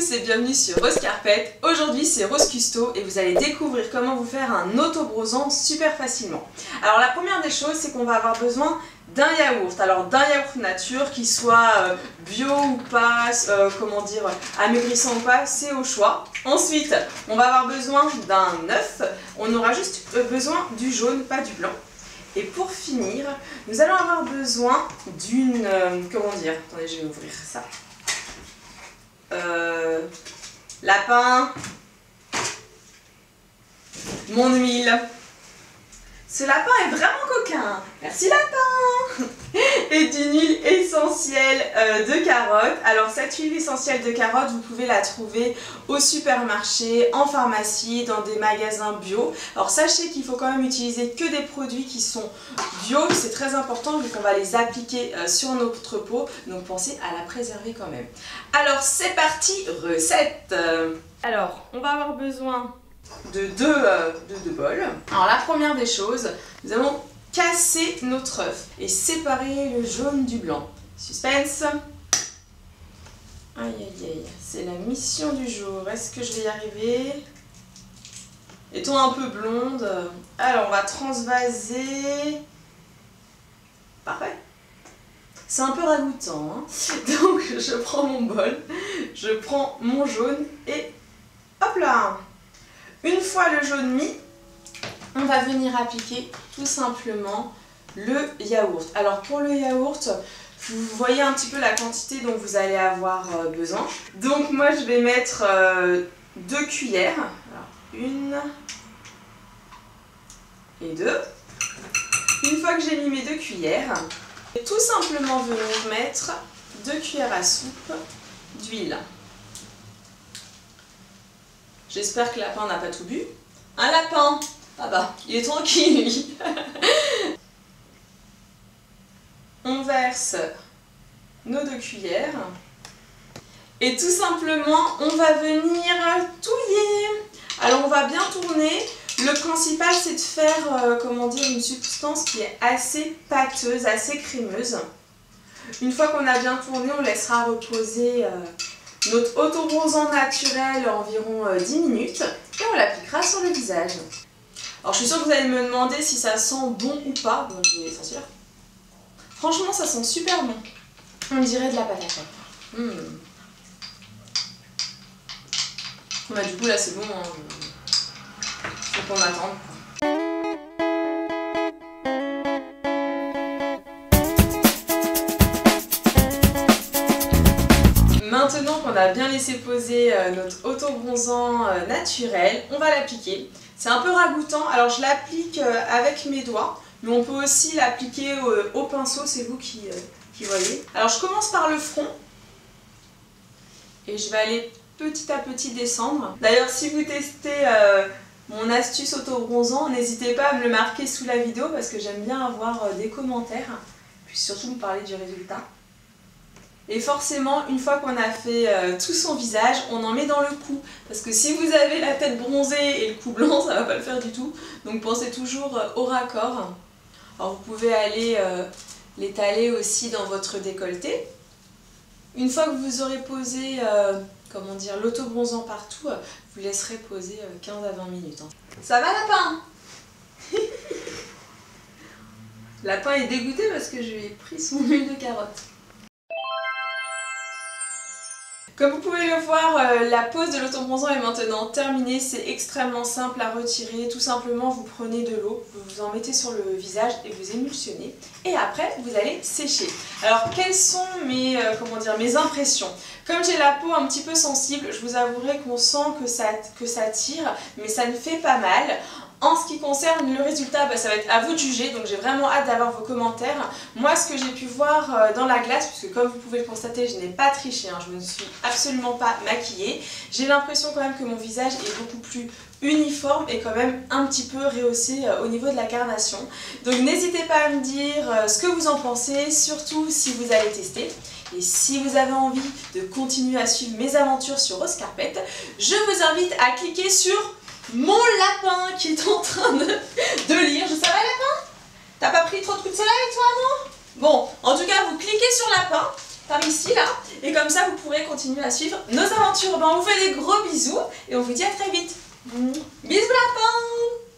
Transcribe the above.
tous et bienvenue sur Rose Carpet. Aujourd'hui c'est Rose Custo et vous allez découvrir comment vous faire un auto-bronzant super facilement. Alors la première des choses, c'est qu'on va avoir besoin d'un yaourt. Alors d'un yaourt nature qui soit bio ou pas, comment dire, amaigrissant ou pas, c'est au choix. Ensuite, on va avoir besoin d'un œuf. On aura juste besoin du jaune, pas du blanc. Et pour finir, nous allons avoir besoin d'une... comment dire? Attendez, je vais ouvrir ça. Lapin. Mon huile. Ce lapin est vraiment coquin. Merci lapin. Et d'une huile essentielle de carotte. Alors cette huile essentielle de carotte, vous pouvez la trouver au supermarché, en pharmacie, dans des magasins bio. Alors sachez qu'il faut quand même utiliser que des produits qui sont bio. C'est très important vu qu'on va les appliquer sur notre peau. Donc pensez à la préserver quand même. Alors c'est parti, recette. Alors on va avoir besoin de deux bols. Alors la première des choses, nous allons casser notre œuf et séparer le jaune du blanc. Suspense. Aïe aïe aïe, c'est la mission du jour. Est-ce que je vais y arriver? Est-on un peu blonde? Alors on va transvaser. Parfait. C'est un peu ragoûtant, hein. Donc je prends mon bol, je prends mon jaune et hop là. Une fois le jaune mis, on va venir appliquer tout simplement le yaourt. Alors pour le yaourt, vous voyez un petit peu la quantité dont vous allez avoir besoin. Donc moi je vais mettre 2 cuillères. Alors, 1 et 2. Une fois que j'ai mis mes 2 cuillères, je vais tout simplement venir mettre 2 cuillères à soupe d'huile. J'espère que le lapin n'a pas tout bu. Un lapin! Ah bah, il est tranquille lui. On verse nos 2 cuillères. Et tout simplement, on va venir touiller. Alors on va bien tourner. Le principal c'est de faire, comment dire, une substance qui est assez pâteuse, assez crémeuse. Une fois qu'on a bien tourné, on laissera reposer notre auto-bronzant naturel environ 10 minutes et on l'appliquera sur le visage. Alors je suis sûre que vous allez me demander si ça sent bon ou pas. Bon, je vais sentir. Franchement, ça sent super bon. On dirait de la pâte à pain. Bah, du coup là c'est bon, hein. Faut qu'on attende. Maintenant qu'on a bien laissé poser notre auto-bronzant naturel, on va l'appliquer. C'est un peu ragoûtant, alors je l'applique avec mes doigts, mais on peut aussi l'appliquer au pinceau, c'est vous qui voyez. Alors je commence par le front, et je vais aller petit à petit descendre. D'ailleurs si vous testez mon astuce auto-bronzant, n'hésitez pas à me le marquer sous la vidéo, parce que j'aime bien avoir des commentaires, puis surtout me parler du résultat. Et forcément, une fois qu'on a fait tout son visage, on en met dans le cou. Parce que si vous avez la tête bronzée et le cou blanc, ça va pas le faire du tout. Donc pensez toujours au raccord. Alors vous pouvez aller l'étaler aussi dans votre décolleté. Une fois que vous aurez posé comment dire, l'auto-bronzant partout, vous laisserez poser 15 à 20 minutes. Ça va lapin? Lapin est dégoûté parce que je lui ai pris son huile de carotte. Comme vous pouvez le voir, la pose de l'auto-bronzant est maintenant terminée. C'est extrêmement simple à retirer. Tout simplement, vous prenez de l'eau, vous vous en mettez sur le visage et vous émulsionnez. Et après, vous allez sécher. Alors, quelles sont mes impressions? Comme j'ai la peau un petit peu sensible, je vous avouerai qu'on sent que ça tire, mais ça ne fait pas mal. En ce qui concerne le résultat, bah, ça va être à vous de juger, donc j'ai vraiment hâte d'avoir vos commentaires. Moi, ce que j'ai pu voir dans la glace, puisque comme vous pouvez le constater, je n'ai pas triché, hein, je ne me suis absolument pas maquillée. J'ai l'impression quand même que mon visage est beaucoup plus uniforme et quand même un petit peu rehaussé au niveau de la carnation. Donc n'hésitez pas à me dire ce que vous en pensez, surtout si vous allez tester. Et si vous avez envie de continuer à suivre mes aventures sur Rose Carpet, je vous invite à cliquer sur mon lapin qui est en train de lire. Ça va lapin? T'as pas pris trop de coups de soleil toi, non? Bon, en tout cas vous cliquez sur lapin par ici là, et comme ça vous pourrez continuer à suivre nos aventures. Ben, on vous fait des gros bisous et on vous dit à très vite. Bisous lapins!